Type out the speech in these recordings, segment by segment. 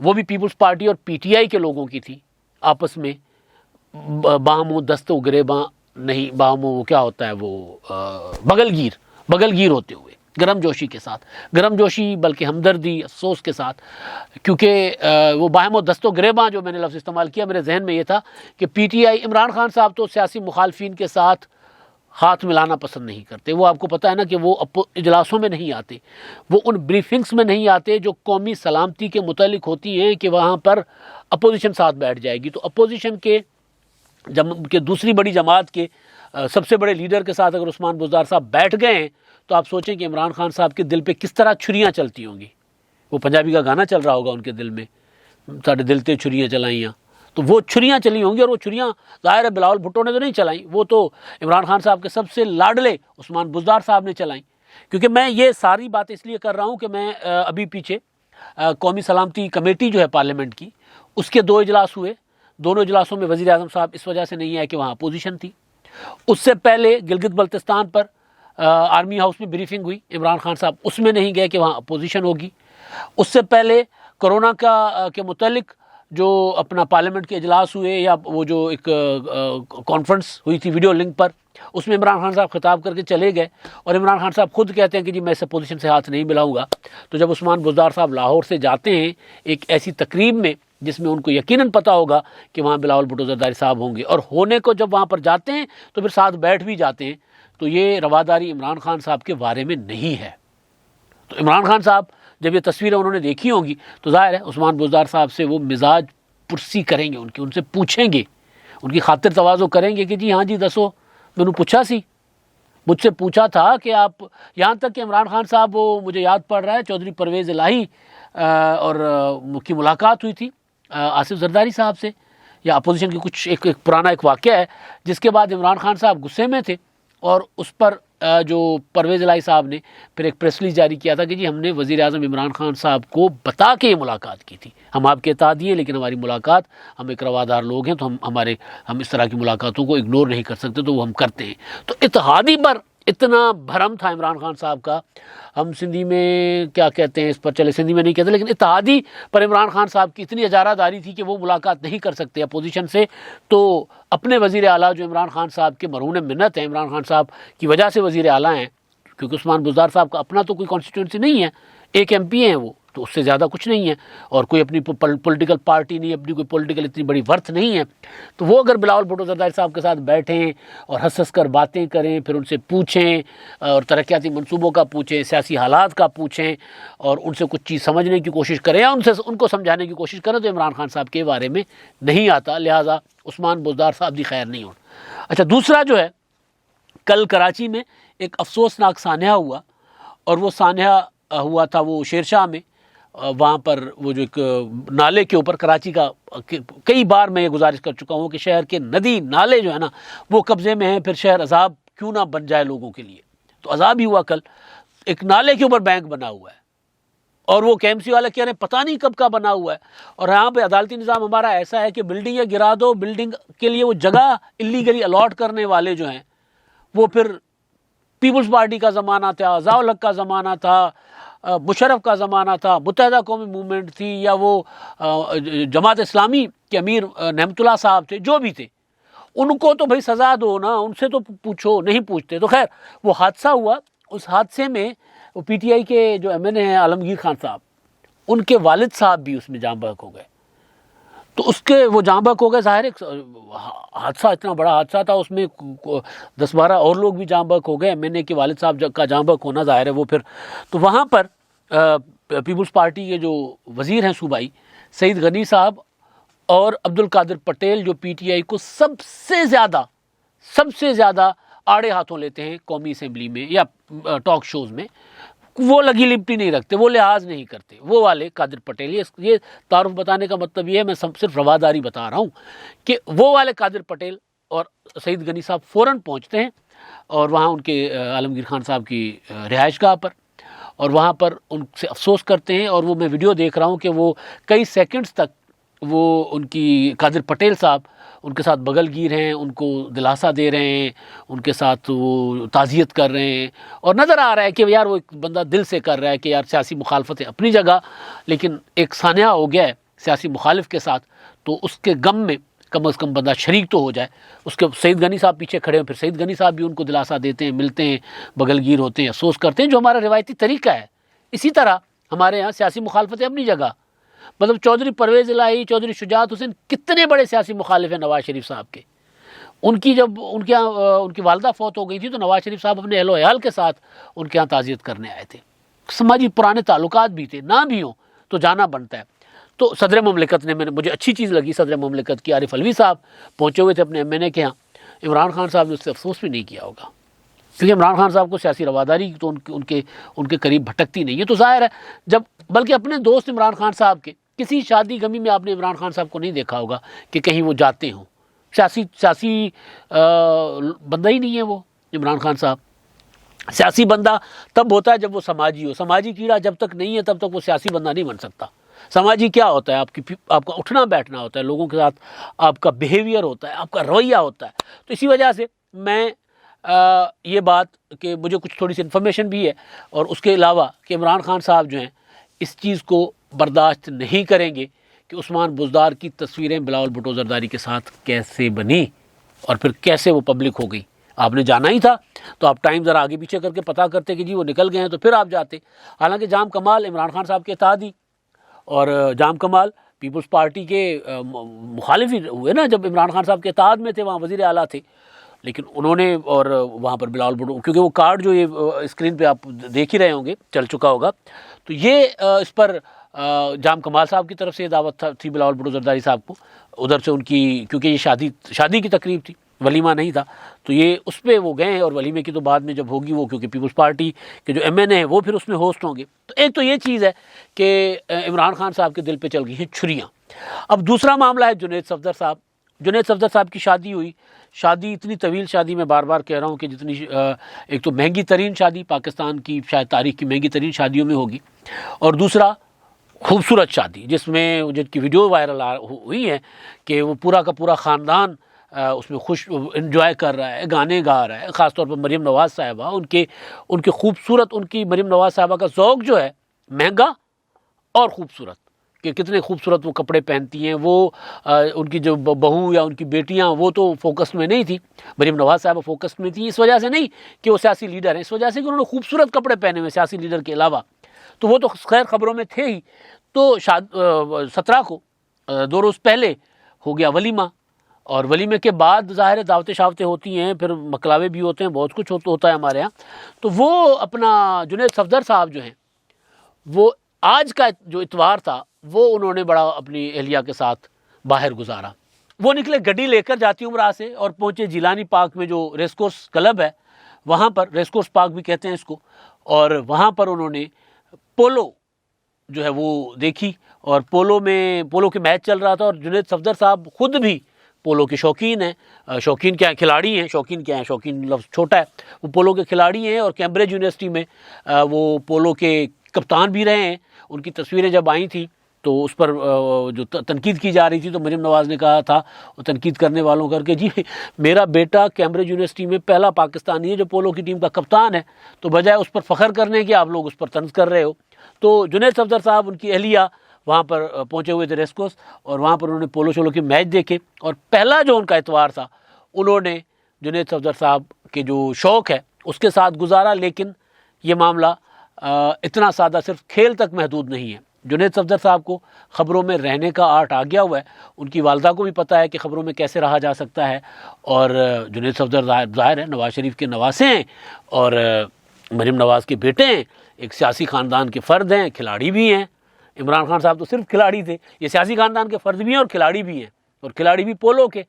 وہ بھی Peoples party اور پی ٹی آئی کے لوگوں کی تھی آپس میں باہم و دست و گریباں نہیں، باہم و کیا ہوتا ہے وہ بغل گیر ہوتے ہوئے گرم جوشی کے ساتھ، گرم جوشی بلکہ ہمدردی افسوس کے ساتھ، کیونکہ وہ باہم و دست و گریباں جو میں نے لفظ استعمال کیا میرے ذہن میں یہ تھا کہ P T I, Imran Khan صاحب تو سیاسی مخالفین کے ساتھ ہاتھ ملانا پسند نہیں کرتے، وہ آپ کو پتہ ہے نا کہ وہ اجلاسوں میں نہیں آتے، وہ ان بریفنگز میں نہیں آتے جو قومی سلامتی کے متعلق ہوتی ہیں کہ وہاں پر اپوزیشن ساتھ بیٹھ جائے گی۔ تو اپوزیشن کے دوسری بڑی جماعت کے سب سے بڑے لیڈر کے ساتھ اگر عثمان بزدار صاحب بیٹھ گئے ہیں تو آپ سوچیں کہ عمران خان صاحب کے دل پہ کس طرح چھریاں چلتی ہوں گی۔ وہ پنجابی کا گانا چل رہا ہوگا ان کے دل میں، ساڑھے دل تے چھریاں چلائیاں، تو وہ چھریاں چلی ہوں گی، اور وہ چھریاں ظاہر ہے بلاول بھٹو نے تو نہیں چلائیں، وہ تو عمران خان صاحب کے سب سے لاڈلے عثمان بزدار صاحب نے چلائیں۔ کیونکہ میں یہ ساری بات اس لیے کر رہا ہوں کہ میں ابھی پیچھے قومی سلامتی کمیٹی جو ہے پارلیمنٹ کی، اس کے 2 اجلاس ہوئے، دونوں اجلاسوں میں وزیر اعظم صاحب اس وجہ سے نہیں آئے کہ وہاں اپوزیشن تھی۔ اس سے پہلے گلگت بلتستان پر آرمی ہاؤس میں بریفنگ ہوئی، عمران خان صاحب اس میں نہیں گئے کہ وہاں اپوزیشن ہوگی۔ اس سے پہلے کرونا کے متعلق جو اپنا پارلیمنٹ کے اجلاس ہوئے یا وہ جو ایک کانفرنس ہوئی تھی ویڈیو لنک پر، اس میں عمران خان صاحب خطاب کر کے چلے گئے، اور عمران خان صاحب خود کہتے ہیں کہ جی میں اس اپوزیشن سے ہاتھ نہیں ملاؤں گا۔ تو جب عثمان بزدار صاحب لاہور سے جاتے ہیں ایک ایسی تقریب میں جس میں ان کو یقیناً پتہ ہوگا کہ وہاں بلاول بھٹو زرداری صاحب ہوں گے، اور ہونے کو جب وہاں پر جاتے ہیں تو پھر ساتھ بیٹھ بھی جاتے ہیں، تو یہ رواداری عمران خان صاحب کے بارے میں نہیں ہے۔ تو عمران خان صاحب جب یہ تصویریں انہوں نے دیکھی ہوں گی تو ظاہر ہے عثمان بزدار صاحب سے وہ مزاج پرسی کریں گے، ان سے پوچھیں گے، ان کی خاطر تواضع کریں گے کہ جی ہاں جی دسو، میں نے پوچھا سی، مجھ سے پوچھا تھا کہ آپ، یہاں تک کہ عمران خان صاحب، وہ مجھے یاد پڑ رہا ہے چودھری پرویز الہی اور کی ملاقات ہوئی تھی آصف زرداری صاحب سے، یا اپوزیشن کی کچھ ایک پرانا ایک واقعہ ہے جس کے بعد عمران خان صاحب غصے میں تھے، اور اس پر جو پرویز الہی صاحب نے پھر ایک پریس ریلیز جاری کیا تھا کہ جی ہم نے وزیر اعظم عمران خان صاحب کو بتا کے یہ ملاقات کی تھی، ہم آپ کے اتحادی ہیں لیکن ہماری ملاقات، ہم ایک روادار لوگ ہیں تو ہم اس طرح کی ملاقاتوں کو اگنور نہیں کر سکتے، تو وہ ہم کرتے ہیں۔ تو اتحادی پر اتنا بھرم تھا عمران خان صاحب کا، ہم سندھی میں کیا کہتے ہیں اس پر، چلے سندھی میں نہیں کہتے، لیکن اتحادی پر عمران خان صاحب کی اتنی اجارہ داری تھی کہ وہ ملاقات نہیں کر سکتے اپوزیشن سے، تو اپنے وزیر اعلیٰ جو عمران خان صاحب کے مرہون منت ہیں، عمران خان صاحب کی وجہ سے وزیر اعلیٰ ہیں، کیونکہ عثمان بزدار صاحب کا اپنا تو کوئی کانسٹیٹوئنسی نہیں ہے، ایک ایم پی ہیں وہ، تو اس سے زیادہ کچھ نہیں ہے، اور کوئی اپنی پولیٹیکل پارٹی نہیں، اپنی کوئی پولیٹیکل اتنی بڑی ورتھ نہیں ہے، تو وہ اگر بلاول بھٹو زرداری صاحب کے ساتھ بیٹھیں اور ہنس کر باتیں کریں، پھر ان سے پوچھیں اور ترقیاتی منصوبوں کا پوچھیں، سیاسی حالات کا پوچھیں، اور ان سے کچھ چیز سمجھنے کی کوشش کریں یا ان کو سمجھانے کی کوشش کریں، تو عمران خان صاحب کے بارے میں نہیں آتا، لہٰذا عثمان بزدار صاحب دی خیر نہیں ہونا۔ اچھا، دوسرا جو ہے، کل کراچی میں ایک افسوسناک سانحہ ہوا، اور وہ سانحہ ہوا تھا وہ شیر شاہ میں، وہاں پر وہ جو ایک نالے کے اوپر، کراچی کا کئی بار میں یہ گزارش کر چکا ہوں کہ شہر کے ندی نالے جو ہے نا وہ قبضے میں ہیں، پھر شہر عذاب کیوں نہ بن جائے لوگوں کے لیے، تو عذاب ہی ہوا۔ کل ایک نالے کے اوپر بینک بنا ہوا ہے، اور وہ کے ایم سی والے کہہ رہے ہیں پتہ نہیں کب کا بنا ہوا ہے، اور یہاں پہ عدالتی نظام ہمارا ایسا ہے کہ بلڈنگیں گرا دو، بلڈنگ کے لیے وہ جگہ اللیگلی الاٹ کرنے والے جو ہیں وہ پھر پیپلز پارٹی کا زمانہ تھا، ضیاء الحق کا زمانہ تھا، مشرف کا زمانہ تھا، متحدہ قومی موومنٹ تھی، یا وہ جماعت اسلامی کے امیر نعمت اللہ صاحب تھے، جو بھی تھے، ان کو تو بھائی سزا دو نا، ان سے تو پوچھو، نہیں پوچھتے۔ تو خیر وہ حادثہ ہوا، اس حادثے میں وہ پی ٹی آئی کے جو ایم این اے ہیں عالمگیر خان صاحب، ان کے والد صاحب بھی اس میں جاں بحق ہو گئے، تو اس کے وہ جاں بحق ہو گئے، ظاہر ایک حادثہ، اتنا بڑا حادثہ تھا، اس میں 10-12 اور لوگ بھی جاں بحق ہو گئے، ایم این اے کے والد صاحب کا جاں بحق ہونا ظاہر ہے وہ پھر، تو وہاں پر پیپلز پارٹی کے جو وزیر ہیں صوبائی، سعید غنی صاحب اور عبد القادر پٹیل، جو پی ٹی آئی کو سب سے زیادہ آڑے ہاتھوں لیتے ہیں قومی اسمبلی میں یا ٹاک شوز میں، وہ لگی لپٹی نہیں رکھتے، وہ لحاظ نہیں کرتے، وہ والے قادر پٹیل، یہ تعارف بتانے کا مطلب یہ ہے، میں صرف رواداری بتا رہا ہوں کہ وہ والے قادر پٹیل اور سعید غنی صاحب فوراً پہنچتے ہیں، اور وہاں ان کے عالمگیر خان صاحب کی رہائش گاہ پر، اور وہاں پر ان سے افسوس کرتے ہیں، اور وہ میں ویڈیو دیکھ رہا ہوں کہ وہ کئی سیکنڈز تک وہ ان کی قادر پٹیل صاحب ان کے ساتھ بغل گیر ہیں، ان کو دلاسا دے رہے ہیں، ان کے ساتھ وہ تعزیت کر رہے ہیں، اور نظر آ رہا ہے کہ یار وہ ایک بندہ دل سے کر رہا ہے کہ یار سیاسی مخالفت ہے اپنی جگہ، لیکن ایک سانحہ ہو گیا ہے سیاسی مخالف کے ساتھ تو اس کے غم میں کم از کم بندہ شریک تو ہو جائے. اس کے سعید غنی صاحب پیچھے کھڑے ہیں, پھر سعید غنی صاحب بھی ان کو دلاسا دیتے ہیں, ملتے ہیں, بغل گیر ہوتے ہیں, افسوس کرتے ہیں, جو ہمارا روایتی طریقہ ہے. اسی طرح ہمارے یہاں سیاسی مخالفتیں اپنی جگہ, مطلب چودھری پرویز الہی, چودھری شجاعت حسین کتنے بڑے سیاسی مخالف ہیں نواز شریف صاحب کے. ان کی جب ان کے یہاں ان کی والدہ فوت ہو گئی تھی تو نواز شریف صاحب اپنے اہل و عیال کے ساتھ ان کے یہاں تعزیت کرنے آئے تھے. سماجی پرانے تعلقات بھی تھے, نہ بھی ہوں تو جانا بنتا ہے. تو صدر مملکت نے, مجھے اچھی چیز لگی صدر مملکت کی, عارف علوی صاحب پہنچے ہوئے تھے اپنے MNA کے یہاں. عمران خان صاحب نے اس سے افسوس بھی نہیں کیا ہوگا, کیونکہ عمران خان صاحب کو سیاسی رواداری تو ان کے قریب بھٹکتی نہیں ہے. تو ظاہر ہے جب, بلکہ اپنے دوست عمران خان صاحب کے کسی شادی غمی میں آپ نے عمران خان صاحب کو نہیں دیکھا ہوگا کہ کہیں وہ جاتے ہوں. سیاسی بندہ ہی نہیں ہے وہ عمران خان صاحب. سیاسی بندہ تب ہوتا ہے جب وہ سماجی ہو. سماجی کیڑا جب تک نہیں ہے تب تک وہ سیاسی بندہ نہیں بن سکتا. سماجی کیا ہوتا ہے؟ آپ کا اٹھنا بیٹھنا ہوتا ہے, لوگوں کے ساتھ آپ کا بیہیویئر ہوتا ہے, آپ کا رویہ ہوتا ہے. تو اسی وجہ سے میں یہ بات کہ مجھے کچھ تھوڑی سی انفارمیشن بھی ہے, اور اس کے علاوہ کہ عمران خان صاحب جو ہیں اس چیز کو برداشت نہیں کریں گے کہ عثمان بزدار کی تصویریں بلاول بھٹو زرداری کے ساتھ کیسے بنی اور پھر کیسے وہ پبلک ہو گئی. آپ نے جانا ہی تھا تو آپ ٹائم ذرا آگے پیچھے کر کے پتہ کرتے کہ جی وہ نکل گئے ہیں, تو پھر آپ جاتے. حالانکہ جام کمال عمران خان صاحب کے اتحادی, اور جام کمال پیپلز پارٹی کے مخالف ہی ہوئے نا جب عمران خان صاحب کے اتحاد میں تھے, وہاں وزیر اعلیٰ تھے. لیکن انہوں نے, اور وہاں پر بلاول بھٹو, کیونکہ وہ کارڈ جو یہ اسکرین پہ آپ دیکھ ہی رہے ہوں گے چل چکا ہوگا, تو یہ اس پر جام کمال صاحب کی طرف سے دعوت تھی بلاول بھٹو زرداری صاحب کو, ادھر سے ان کی, کیونکہ یہ شادی کی تقریب تھی, ولیمہ نہیں تھا, تو یہ اس پہ وہ گئے. اور ولیمے کی تو بعد میں جب ہوگی وہ, کیونکہ پیپلز پارٹی کے جو MNA ہیں وہ پھر اس میں ہوسٹ ہوں گے. تو ایک تو یہ چیز ہے کہ عمران خان صاحب کے دل پہ چل گئی ہیں چھریاں. اب دوسرا معاملہ ہے جنید صفدر صاحب. جنید صفدر صاحب کی شادی ہوئی, شادی اتنی طویل شادی, میں بار بار کہہ رہا ہوں کہ جتنی ایک تو مہنگی ترین شادی پاکستان کی شاید تاریخ کی مہنگی ترین شادیوں میں ہوگی, اور دوسرا خوبصورت شادی جس میں جن کی ویڈیو وائرل ہوئی ہے کہ وہ پورا کا پورا خاندان اس میں خوش انجوائے کر رہا ہے, گانے گا رہا ہے. خاص طور پر مریم نواز صاحبہ, ان کے خوبصورت, ان کی مریم نواز صاحبہ کا ذوق جو ہے مہنگا اور خوبصورت, کہ کتنے خوبصورت وہ کپڑے پہنتی ہیں. وہ ان کی جو بہو یا ان کی بیٹیاں وہ تو فوکس میں نہیں تھی, مریم نواز صاحبہ فوکس میں تھی. اس وجہ سے نہیں کہ وہ سیاسی لیڈر ہیں, اس وجہ سے کہ انہوں نے خوبصورت کپڑے پہنے ہوئے سیاسی لیڈر کے علاوہ. تو وہ تو خیر خبروں میں تھے ہی. تو 17 کو 2 روز پہلے ہو گیا ولیمہ, اور ولیمے کے بعد ظاہر دعوتیں شاوتیں ہوتی ہیں, پھر مکلاوے بھی ہوتے ہیں, بہت کچھ ہوتا ہے ہمارے ہاں. تو وہ اپنا جنید صفدر صاحب جو ہیں وہ آج کا جو اتوار تھا وہ انہوں نے بڑا اپنی اہلیہ کے ساتھ باہر گزارا. وہ نکلے گڈی لے کر جاتی عمرہ سے اور پہنچے جیلانی پارک میں جو ریس کورس کلب ہے, وہاں پر ریس کورس پارک بھی کہتے ہیں اس کو, اور وہاں پر انہوں نے پولو جو ہے وہ دیکھی. اور پولو کے میچ چل رہا تھا, اور جنید صفدر صاحب خود بھی پولو کے شوقین ہیں. شوقین کیا ہیں, کھلاڑی ہیں. شوقین کیا ہیں, شوقین لفظ چھوٹا ہے, وہ پولو کے کھلاڑی ہیں, اور کیمبرج یونیورسٹی میں وہ پولو کے کپتان بھی رہے ہیں. ان کی تصویریں جب آئی تھیں تو اس پر جو تنقید کی جا رہی تھی, تو مریم نواز نے کہا تھا تنقید کرنے والوں کر کے, جی میرا بیٹا کیمبرج یونیورسٹی میں پہلا پاکستانی ہے جو پولو کی ٹیم کا کپتان ہے, تو بجائے اس پر فخر کرنے کے آپ لوگ اس پر طنز کر رہے ہو. تو جنید صفدر صاحب, ان کی اہلیہ وہاں پر پہنچے ہوئے تھے ریس کورس, اور وہاں پر انہوں نے پولو شولو کے میچ دیکھے. اور پہلا جو ان کا اتوار تھا انہوں نے جنید صفدر صاحب کے جو شوق ہے اس کے ساتھ گزارا. لیکن یہ معاملہ اتنا سادہ صرف کھیل تک محدود نہیں ہے. جنید صفدر صاحب کو خبروں میں رہنے کا آرٹ آ گیا ہوا ہے. ان کی والدہ کو بھی پتہ ہے کہ خبروں میں کیسے رہا جا سکتا ہے, اور جنید صفدر ظاہر ہے نواز شریف کے نواسے ہیں, اور مریم نواز کے بیٹے ہیں, ایک سیاسی خاندان کے فرد ہیں, کھلاڑی بھی ہیں. عمران خان صاحب تو صرف کھلاڑی تھے, یہ سیاسی خاندان کے فرد بھی ہیں اور کھلاڑی بھی ہیں, اور کھلاڑی بھی پولو کے.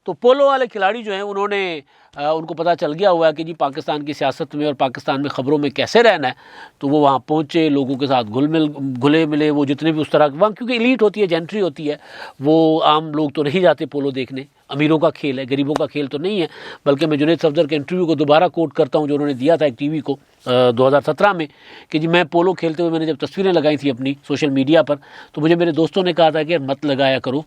تو پولو والے کھلاڑی جو ہیں انہوں نے ان کو پتہ چل گیا ہوا ہے کہ جی پاکستان کی سیاست میں اور پاکستان میں خبروں میں کیسے رہنا ہے. تو وہ وہاں پہنچے, لوگوں کے ساتھ گھلے ملے, وہ جتنے بھی اس طرح وہاں, کیونکہ ایلیٹ ہوتی ہے, جینٹری ہوتی ہے, وہ عام لوگ تو نہیں جاتے پولو دیکھنے. امیروں کا کھیل ہے, غریبوں کا کھیل تو نہیں ہے. بلکہ میں جنید صفدر کے انٹرویو کو دوبارہ کوٹ کرتا ہوں جو انہوں نے دیا تھا ایک ٹی وی کو 2017 میں, کہ جی میں پولو کھیلتے ہوئے میں نے جب تصویریں لگائی تھیں اپنی سوشل میڈیا پر, تو مجھے میرے دوستوں نے کہا تھا کہ مت لگایا کرو,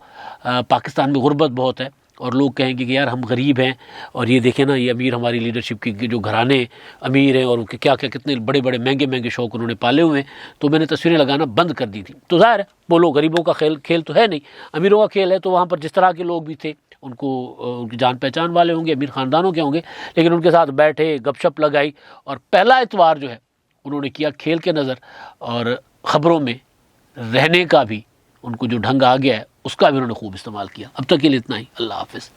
پاکستان میں غربت بہت ہے, اور لوگ کہیں گے کہ یار ہم غریب ہیں اور یہ دیکھیں نا یہ امیر ہماری لیڈرشپ کی جو گھرانے امیر ہیں اور کیا کیا کتنے بڑے بڑے مہنگے مہنگے شوق انہوں نے پالے ہوئے ہیں، تو میں نے تصویریں لگانا بند کر دی تھی۔ تو ظاہر ہے وہ لوگ غریبوں کا کھیل تو ہے نہیں، امیروں کا کھیل ہے، تو وہاں پر جس طرح کے لوگ بھی تھے ان کو ان کی جان پہچان والے ہوں گے، امیر خاندانوں کے ہوں گے، لیکن ان کے ساتھ بیٹھے گپ شپ لگائی، اور پہلا اتوار جو ہے انہوں نے کیا کھیل کے نظر، اور خبروں میں رہنے کا بھی ان کو جو ڈھنگ آ گیا ہے اس کا بھی انہوں نے خوب استعمال کیا۔ اب تک کے لیے اتنا ہی، اللہ حافظ۔